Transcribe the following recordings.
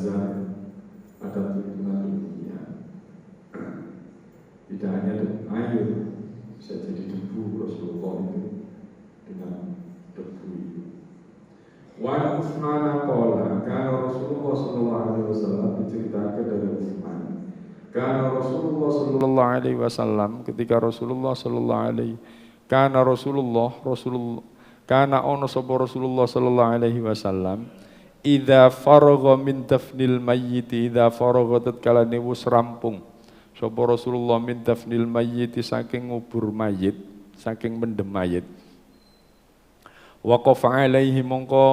zar, ada tuntunan ilmiah. Tidak hanya air, bisa jadi debu. Rasulullah itu dengan debu itu. Wa Utsman qala kana Rasulullah sallallahu alaihi wasallam, diceritakan dari Utsman. Kana Rasulullah sallallahu alaihi wasallam, ketika Rasulullah sallallahu alaihi kana Rasulullah kana ono sapa Rasulullah sallallahu alaihi wasallam idza faragha min dafnil mayyit, idza faragha tatkala wis rampung sapa Rasulullah min dafnil mayyit, saking ngubur mayit, saking mendem mayit. Waqafa alaihi, mongko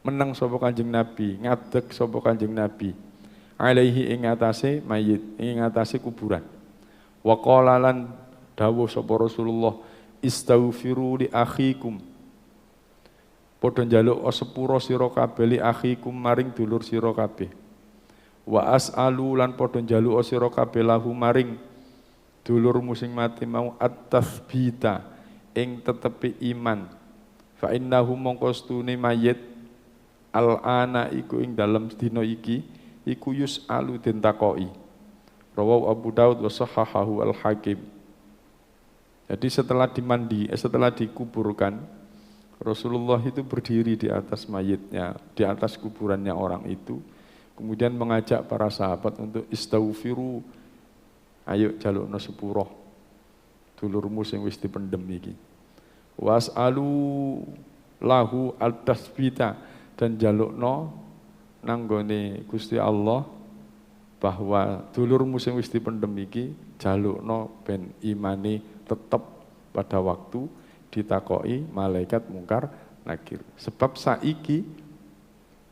meneng sapa Kanjeng Nabi, ngadeg sapa Kanjeng Nabi alaihi ing atase mayit, ing atase kuburan. Wa qala lan dawuh sapa Rasulullah, istaghfiru li akhikum, padha njaluk sepura sira kabeh li akhikum maring dulur sira kabeh. Wa as'alu lan padha njaluk sira kabeh lahu maring dulurmu sing mati mau at-tathbita ing tetepi iman. Fa innahu mongko stune mayit al-ana iku ing dalem dina iki iku yus'alu den takoki. Rawahu Abu Daud wa sahahahu al-Hakim. Jadi setelah dikuburkan, Rasulullah itu berdiri di atas mayitnya, di atas kuburannya orang itu, kemudian mengajak para sahabat untuk istaghfiru, ayo jalukno sepuro dulurmu sing wis dipendhem iki. Was'alu lahu al-tasbita, dan jalukno nanggone Gusti Allah bahwa dulurmu sing wis dipendhem iki jalukno ben imane tetep pada waktu ditakoki malaikat mungkar nakir. Sebab saiki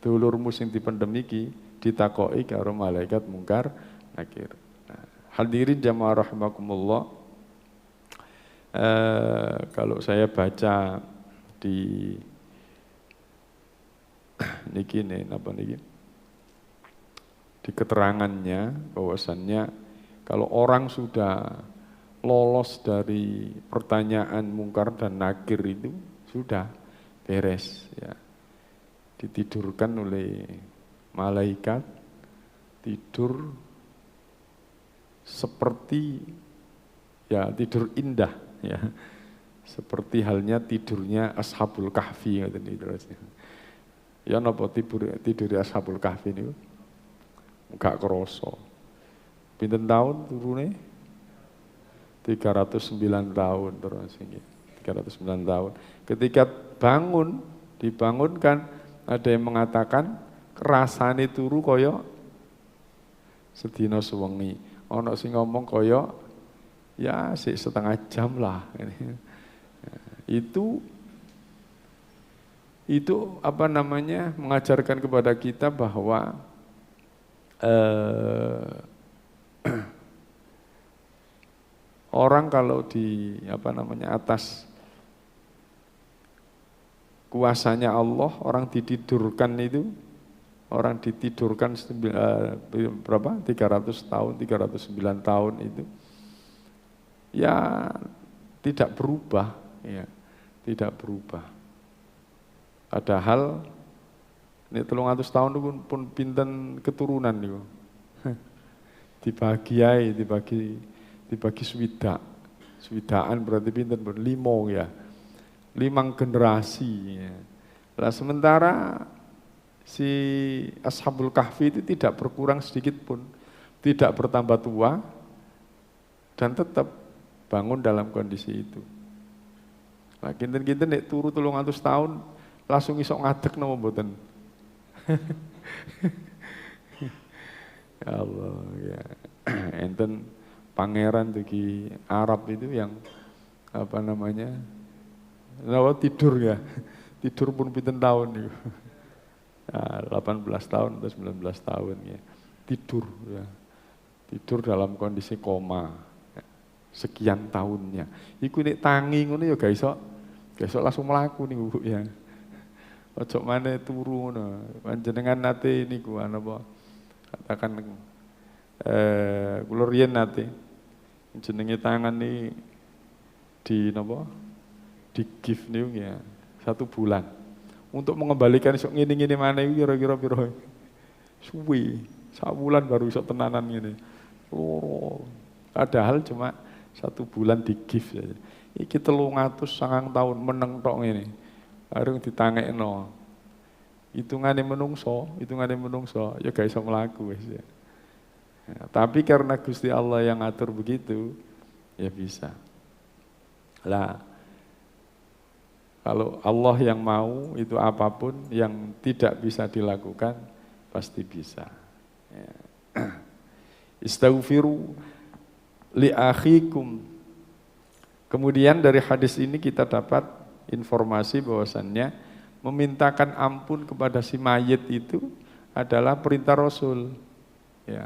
dulurmu sing dipendhem iki ditakoki karo malaikat mungkar nakir. Nah, hadirin jamaah rahimakumullah, kalau saya baca di niki nih, apa niki? Di keterangannya bahwasannya kalau orang sudah lolos dari pertanyaan mungkar dan nakir itu sudah beres ya. Ditidurkan oleh malaikat, tidur seperti ya tidur indah ya. Seperti halnya tidurnya Ashabul Kahfi ngoten iki. Ya napa tidur Ashabul Kahfi niku? Enggak krasa. Pinten tahun turune? 309 tahun terus iki. 309 tahun. Ketika dibangunkan, ada yang mengatakan rasane turu kaya sedina sewengi. Ana sing ngomong kaya ya sik setengah jam lah. Itu apa namanya, mengajarkan kepada kita bahwa orang kalau di apa namanya atas kuasanya Allah, orang ditidurkan itu, orang ditidurkan berapa? 300 tahun, 309 tahun itu ya tidak berubah ya, tidak berubah. Padahal ini 300 tahun itu pun pinten keturunan niku. Dibagi swidaan berarti pinten 5 ya. 5 generasi ya. Nah, sementara si Ashabul Kahfi itu tidak berkurang sedikit pun, tidak bertambah tua dan tetap bangun dalam kondisi itu. Nah, kinten-kinten nek turu 300 tahun langsung iso ngadeg napa mboten? Ya Allah ya. Enten pangeran di Arab itu yang apa namanya? Tidur ya. Tidur pun pinten tahun itu. Nah, 18 tahun atau 19 tahun ya. Tidur ya. Tidur dalam kondisi koma. Sekian tahunnya. Iku nek tangi ngono ya gak iso langsung mlaku niku Bu ya. Ojo maneh turu ngono. Panjenengan nate niku apa? Katakan kula riyen nate jenenge tangan nih di napa? Di gift niku ya 1 bulan. Untuk mengembalikan sok ngene-ngene maneh kira-kira piro? Suwe, sabulan baru iso tenanan ngene. Oh, padahal cuma 1 bulan di gift saja. Iki 309 tahun meneng tok ngene. Bareng ditangekno. Hitungane menungso ya gak iso mlaku wis ya. Ya, tapi karena Gusti Allah yang ngatur begitu, ya bisa. Lah, kalau Allah yang mau itu apapun yang tidak bisa dilakukan pasti bisa. Ya. Istaghfiru li akhikum. Kemudian dari hadis ini kita dapat informasi bahwasannya memintakan ampun kepada si mayit itu adalah perintah Rasul. Ya,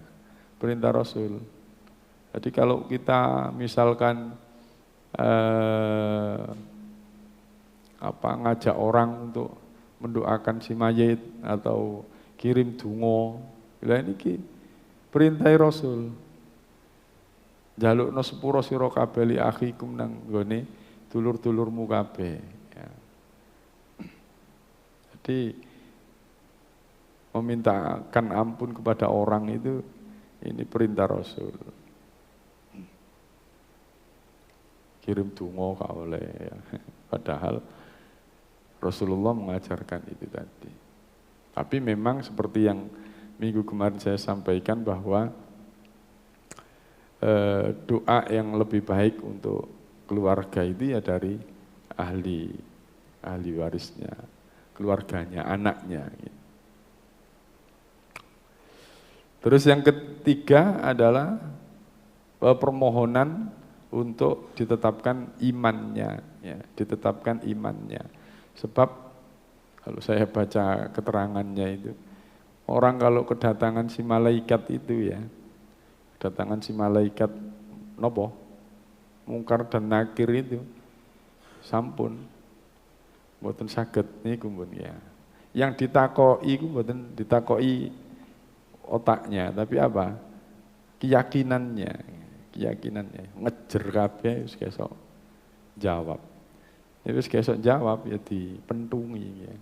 perintah Rasul. Jadi kalau kita misalkan ngajak orang untuk mendoakan si mayit atau kirim donga, lah niki perintah Rasul. Jalukno sepuro sira kabeh li akhikum nang nggone dulur-dulurmu kabeh. Ya. Jadi memintakan ampun kepada orang itu ini perintah Rasul. Kirim donga gak oleh ya. Padahal Rasulullah mengajarkan itu tadi. Tapi memang seperti yang minggu kemarin saya sampaikan bahwa doa yang lebih baik untuk keluarga itu ya dari ahli warisnya, keluarganya, anaknya. Gitu. Terus yang ketiga adalah permohonan untuk ditetapkan imannya, ya, ditetapkan imannya. Sebab kalau saya baca keterangannya itu, orang kalau kedatangan si malaikat itu ya, kedatangan si malaikat nopo, mungkar dan nakir itu, sampun, mboten saged niku pun ya. Yang ditakoi iku mboten ditakoi otaknya, tapi apa? Keyakinannya, ngejer kabeh wis kesok jawab. Ya wis kesok jawab ya dipentungi ya.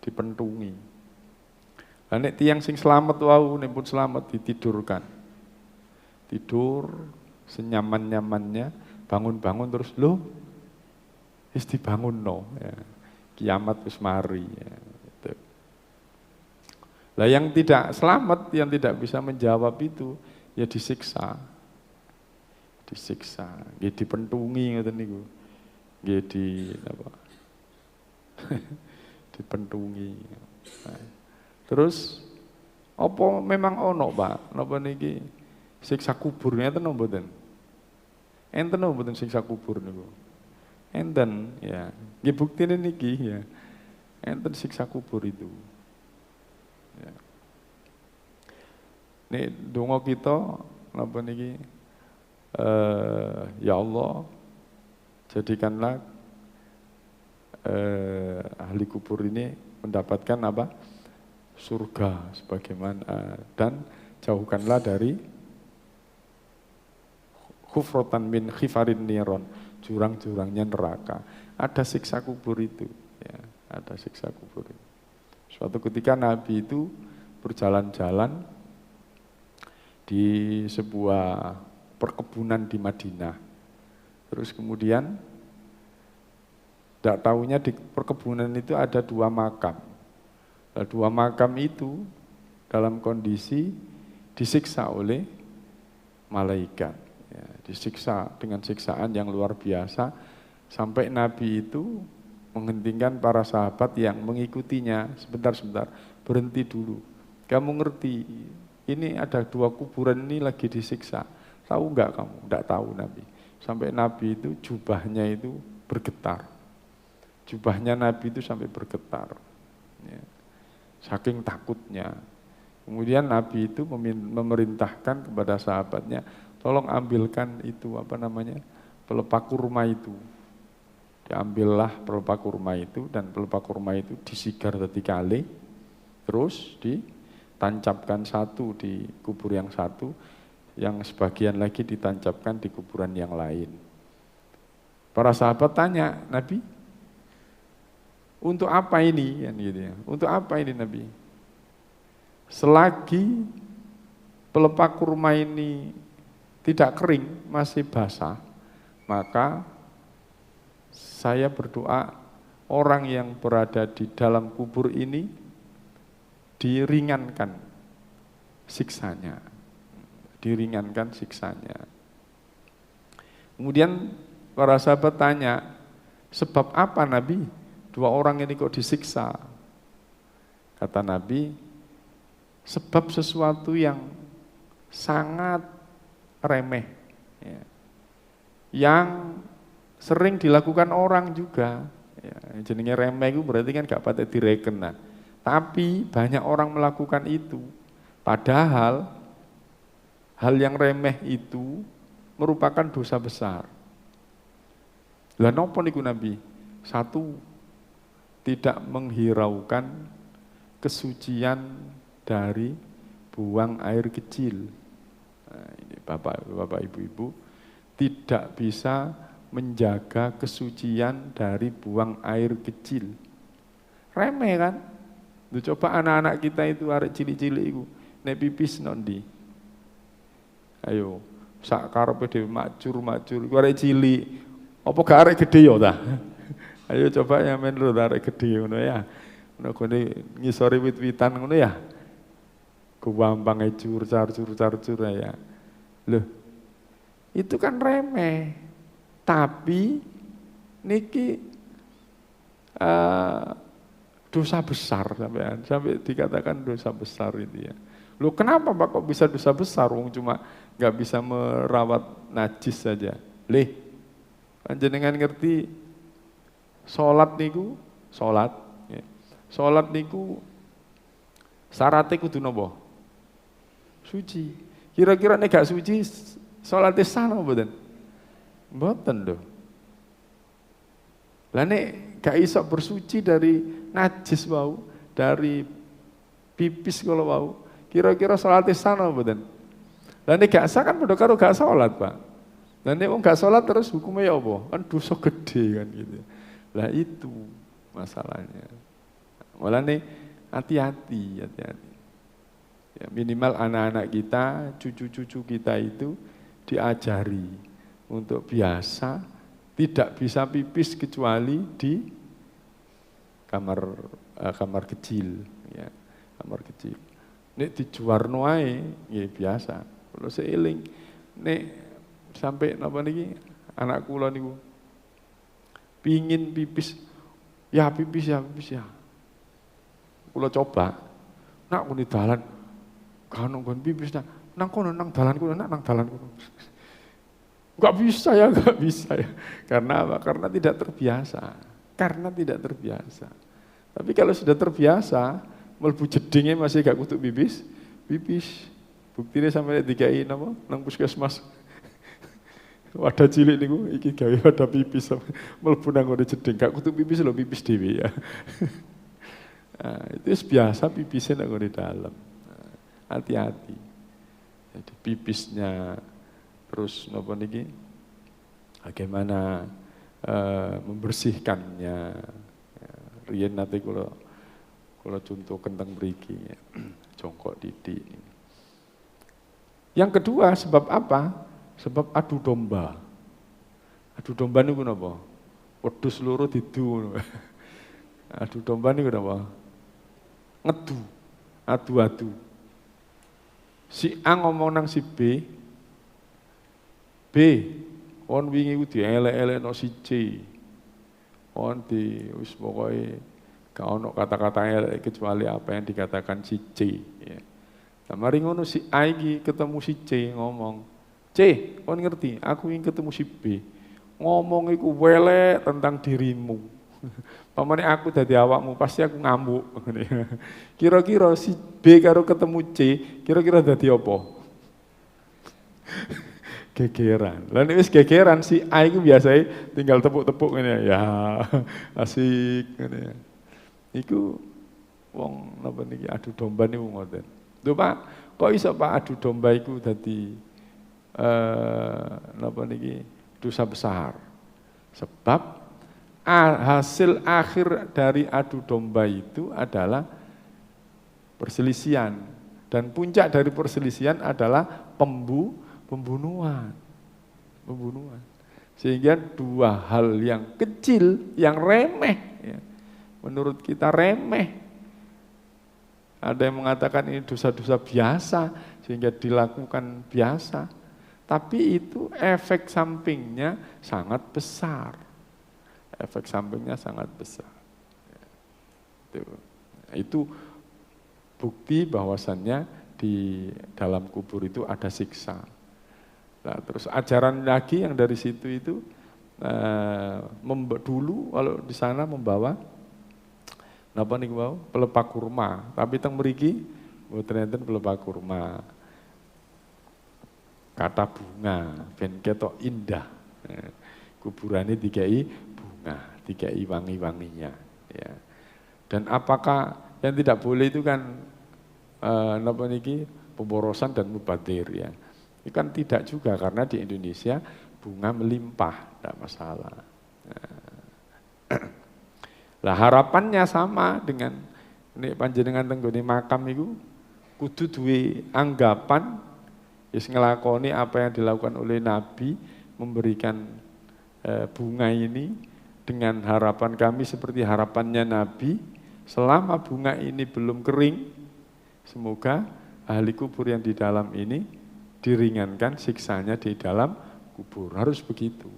Dipentungi. Lah nek tiyang sing slamet wau nek pun slamet ditidurkan. Tidur senyaman-nyamannya, bangun-bangun terus lho wis dibangunno ya. Kiamat wis mari ya. Gitu. Lah yang tidak selamat, yang tidak bisa menjawab itu ya disiksa. Disiksa, nggih dipentungi ngoten niku. Nggih dipentungi. Nah, terus apa memang ono, Pak? Napa niki siksa kubur ngeten mboten? Enten mboten siksa kubur niku? Enten ya. Nggih buktine niki ya. Enten siksa kubur itu. Ya. Nih donga kita napa niki ya Allah jadikanlah ahli kubur ini mendapatkan apa? Surga sebagaimana dan jauhkanlah dari khufratan min khifarin niron, jurang-jurangnya neraka. Ada siksa kubur itu ya, ada siksa kubur itu. Suatu ketika Nabi itu berjalan-jalan di sebuah perkebunan di Madinah. Terus kemudian tidak tahunya di perkebunan itu ada 2 makam. Nah, 2 makam itu dalam kondisi disiksa oleh malaikat. Ya, disiksa dengan siksaan yang luar biasa sampai Nabi itu menghentikan para sahabat yang mengikutinya, sebentar, berhenti dulu. Kamu ngerti, ini ada 2 kuburan ini lagi disiksa. Tahu enggak kamu? Enggak tahu Nabi. Sampai Nabi itu jubahnya itu bergetar. Jubahnya Nabi itu sampai bergetar. Ya. Saking takutnya. Kemudian Nabi itu memerintahkan kepada sahabatnya, tolong ambilkan itu pelepah kurma itu. Diambillah pelepah kurma itu dan pelepah kurma itu disigar 3 kali, terus ditancapkan 1 di kubur yang 1, yang sebagian lagi ditancapkan di kuburan yang lain. Para sahabat tanya, Nabi, untuk apa ini? Kan gitu ya. Untuk apa ini Nabi? selagi pelepah kurma ini tidak kering, masih basah, maka saya berdoa orang yang berada di dalam kubur ini diringankan siksanya. Diringankan siksanya. Kemudian para sahabat tanya, sebab apa Nabi? Dua orang ini kok disiksa? Kata Nabi, sebab sesuatu yang sangat remeh, ya, yang sering dilakukan orang juga. Ya, jenenge remeh itu berarti kan gak patut direken. Nah, tapi banyak orang melakukan itu. Padahal hal yang remeh itu merupakan dosa besar. Lah nopo niku Nabi? Satu, tidak menghiraukan kesucian dari buang air kecil. Nah, ini Bapak Ibu-ibu tidak bisa menjaga kesucian dari buang air kecil. Remeh kan? Duh, coba anak-anak kita itu arek cilik-cilik iku nek pipis nondi. Ayo, sak karepe dhewe macur iku arek cilik. Apa gak arek gedhe ya ta? Ayo coba ya men lho arek gedhe ngono ya. Ono gone ngisore wit-witan ngono ya. Gampang curcar ya. Loh, itu kan remeh. Tapi niki dosa besar sampai dikatakan dosa besar itu ya. Loh kenapa Pak kok bisa dosa besar? Wong cuma nggak bisa merawat najis saja. Panjenengan ngerti salat niku syaratnya kudu napa? Suci. Kira-kira nek gak suci salate sah napa mboten? Mboten lho. Lah nek gak iso bersuci dari najis wau, dari pipis kalau wau, kira-kira salate sah napa mboten? Lah nek gak sah kan padha karo gak salat, Pak. Lah nek wong gak salat terus hukumnya ya apa? Kan dosa gede kan gitu. Lah itu masalahnya. Mulane hati-hati. Ya, minimal anak-anak kita, cucu-cucu kita itu diajari untuk biasa tidak bisa pipis kecuali di kamar kecil, ya, kamar kecil. Nek dijuwarno ae nggih biasa. Kalau seiling nek sampai napa niki anak kula niku pingin pipis ya. Kula coba nak kuni dalan kan nggon pipis nang kono nang dalan kono. Enggak bisa ya. Karena apa? Karena tidak terbiasa. Tapi kalau sudah terbiasa, mlebu jedinge masih gak kutuk pipis. Buktine sampai dikai napa nang puskesmas. Wadah cilik niku iki gawe wadah pipis. Mlebu nang ngene jeding gak kutuk pipis lho, pipis dhewe ya. Nah, itu biasa pipisnya nang ngene dalam. Nah, hati-hati. Jadi pipisnya terus napa niki bagaimana membersihkannya. Ya, riyen nate kula contoh kenteng mriki ya. Jongkok didik. Yang kedua sebab apa? Sebab adu domba. Adu domba niku napa? Wedhus loro didu. Adu domba niku napa? Ngedu. Adu-adu. Si A ngomong nang si B, on wingi ku dielek-elekno si C. On di wis pokoke gak ono kata-kata elek kecuali apa yang dikatakan si C, ya. Nah, mari ngono si A iki ketemu si C ngomong, "C, on ngerti, aku ingin ketemu si B. Ngomong iku welek tentang dirimu. Pamane aku dadi awakmu pasti aku ngamuk." Kira-kira si B karo ketemu C, kira-kira dadi apa? Gegeran. Lah nek wis gegeran si A iku biasanya tinggal tepuk-tepuk ngene ya. Asik ngene ya. Iku wong napa niki adu domba niku ngoten. Lho Pak, kok iso Pak adu domba iku dadi napa niki dosa besar? Sebab hasil akhir dari adu domba itu adalah perselisihan. Dan puncak dari perselisihan adalah pembunuhan. Sehingga dua hal yang kecil, yang remeh, ya, menurut kita remeh. Ada yang mengatakan ini dosa-dosa biasa, sehingga dilakukan biasa. Tapi itu efek sampingnya sangat besar. Efek sampingnya sangat besar. Itu bukti bahwasannya di dalam kubur itu ada siksa. Nah, terus ajaran lagi yang dari situ itu dulu kalau di sana membawa napa niku wau pelepah kurma, tapi teng mriki mboten enten pelepah kurma. Kata bunga ben ketok indah. Kuburane dikai bunga, dikai wangi-wanginya, ya. Dan apakah yang tidak boleh itu kan napa niki pemborosan dan mubadzir, ya. Ini kan tidak juga karena di Indonesia bunga melimpah, tidak masalah. Lah harapannya sama dengan nek panjenengan tenggone makam itu kudu duwe anggapan wis ngelakoni apa yang dilakukan oleh Nabi, memberikan bunga ini dengan harapan kami seperti harapannya Nabi, selama bunga ini belum kering, semoga ahli kubur yang di dalam ini diringankan siksanya di dalam kubur. Harus begitu.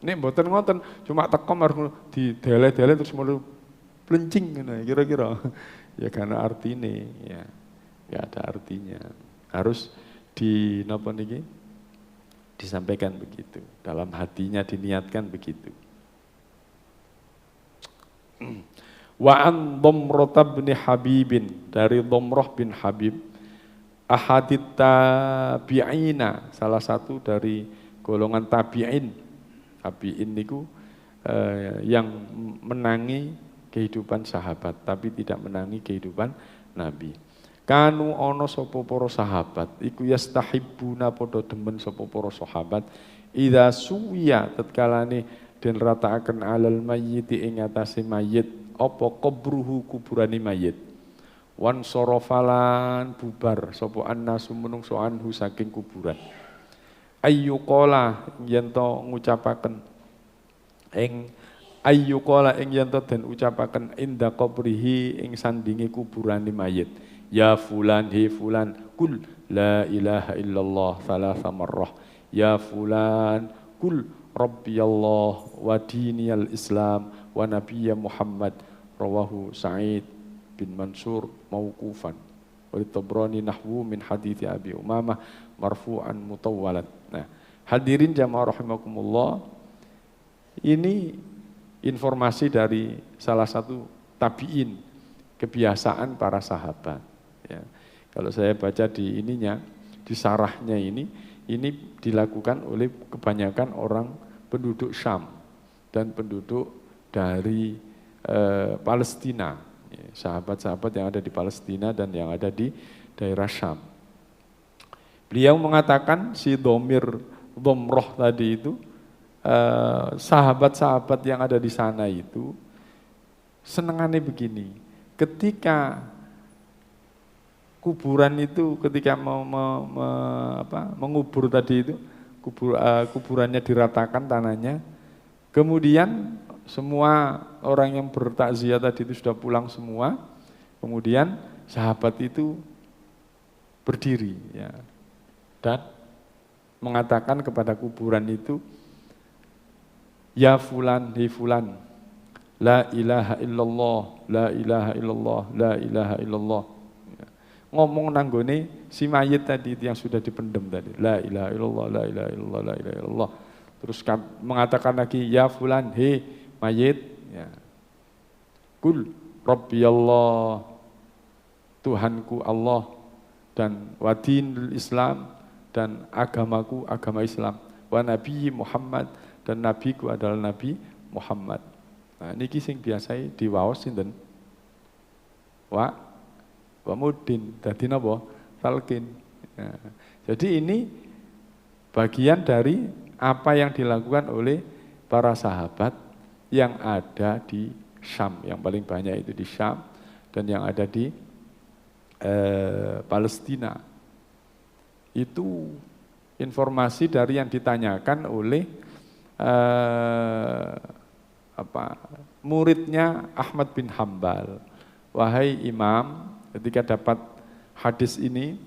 Nek mboten ngoten, cuma tekom harus didele-dele terus mulu plencing ngono kira-kira. Ya karena artine, ya. Enggak ada artinya. Harus napa niki? Disampaikan begitu. Dalam hatinya diniatkan begitu. Wa an Dhamrah bin Habibin, dari Dhamrah bin Habib, ahadit tabi'ina, salah satu dari golongan tabi'in. Tabi'in niku yang menangi kehidupan sahabat tapi tidak menangi kehidupan Nabi. Kanu ana sapa para sahabat iku yastahibbuna padha demen sapa para sahabat idza suwiya tatkalane den rataaken alal mayyiti ing atase mayit apa qabruhu kuburane mayit. Wan sorofalan bubar sapa annasu menungso anhu saking kuburan. Ayyuqala yen to ngucapaken ing ayyuqala ing yen to den ucapaken inda qabrihi ing sandinge kuburane mayit. Ya fulan he fulan kul la ilaha illallah thalatha marrah. Ya fulan kul rabbiyallah wa diniyal islam wa nabiyya Muhammad. Rawahu Sa'id bin Mansur mauqufan wa Tabrani nahwu min hadits Abi Umamah marfu'an mutawwalan. Nah, hadirin jamaah rahimakumullah, ini informasi dari salah satu tabi'in, kebiasaan para sahabat, ya. Kalau saya baca di ininya, di sarahnya ini dilakukan oleh kebanyakan orang penduduk Syam dan penduduk dari Palestina, sahabat-sahabat yang ada di Palestina dan yang ada di daerah Syam. Beliau mengatakan si Dhamrah tadi itu, sahabat-sahabat yang ada di sana itu senengannya begini, ketika kuburan itu, ketika mengubur tadi itu, kuburannya diratakan tanahnya, kemudian semua orang yang bertakziah tadi itu sudah pulang semua, kemudian sahabat itu berdiri, ya, dan mengatakan kepada kuburan itu, ya fulan, hi fulan, la ilaha illallah, la ilaha illallah, la ilaha illallah. Ya. Ngomong nanggone si mayit tadi itu yang sudah dipendam tadi, la ilaha illallah, la ilaha illallah, la ilaha illallah. Terus mengatakan lagi, ya fulan, he mayit, ya. Kul rabbiyallah, Tuhanku Allah, dan wadinul Islam, dan agamaku agama Islam, wa nabi Muhammad, dan nabiku adalah Nabi Muhammad. Nah, niki sing biasa diwaos sinten? Wa mudin dadi napa? Talqin. Ya. Jadi ini bagian dari apa yang dilakukan oleh para sahabat yang ada di Syam, yang paling banyak itu di Syam dan yang ada di Palestina. Itu informasi dari yang ditanyakan oleh muridnya Ahmad bin Hambal. Wahai Imam, ketika dapat hadis ini,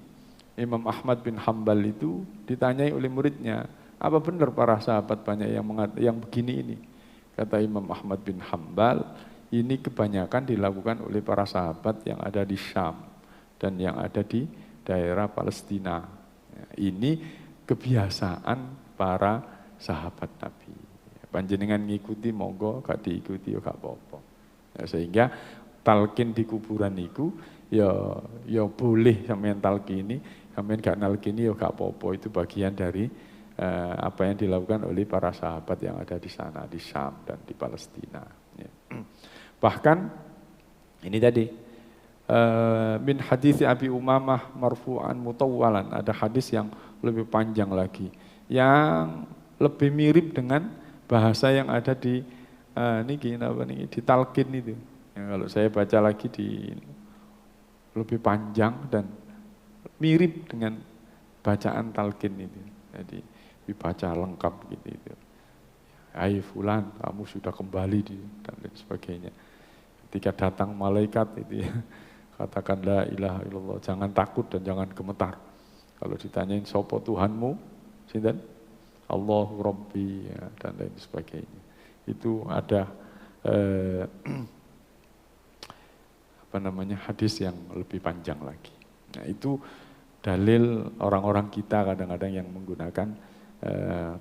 Imam Ahmad bin Hambal itu ditanyai oleh muridnya, apa benar para sahabat banyak yang begini ini? Kata Imam Ahmad bin Hambal, ini kebanyakan dilakukan oleh para sahabat yang ada di Syam dan yang ada di daerah Palestina. Ini kebiasaan para sahabat Nabi. Panjenengan ngikuti monggo, gak diikuti ya gak apa-apa. Sehingga talqin di kuburan itu ya boleh sampean talqini, sampean gak nalkini ya gak apa-apa. Itu bagian dari apa yang dilakukan oleh para sahabat yang ada di sana, di Syam dan di Palestina. Ya. Bahkan ini tadi min hadis Abi Umamah marfu'an mutawwalan, ada hadis yang lebih panjang lagi, yang lebih mirip dengan bahasa yang ada di di talqin itu. Ya, kalau saya baca lagi lebih panjang dan mirip dengan bacaan talqin itu. Jadi dibaca lengkap gitu itu. Hai fulan, kamu sudah kembali dan lain sebagainya. Ketika datang malaikat itu ya, katakan la ilaha illallah, jangan takut dan jangan gemetar. Kalau ditanyain sapa Tuhanmu, sinten? Allahu Rabbi ya, dan lain sebagainya. Itu ada hadis yang lebih panjang lagi. Nah, itu dalil orang-orang kita kadang-kadang yang menggunakan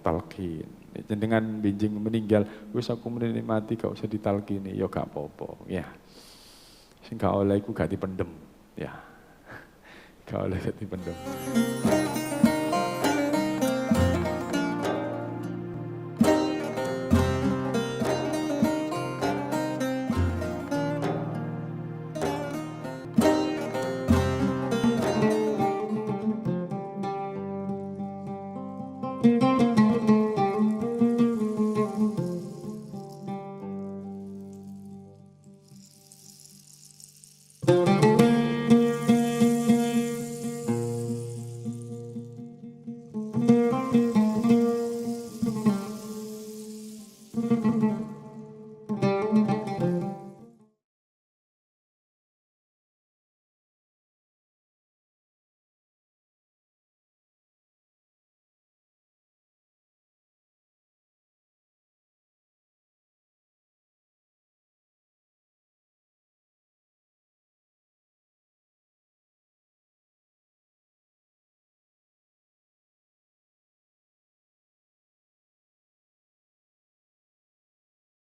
talqin. Dengan benjing meninggal, wis aku mati gak usah ditalqini, ya gak apa-apa. Ya. Sing gak oleh iku gak dipendem. Ya. Gak oleh gak dipendem.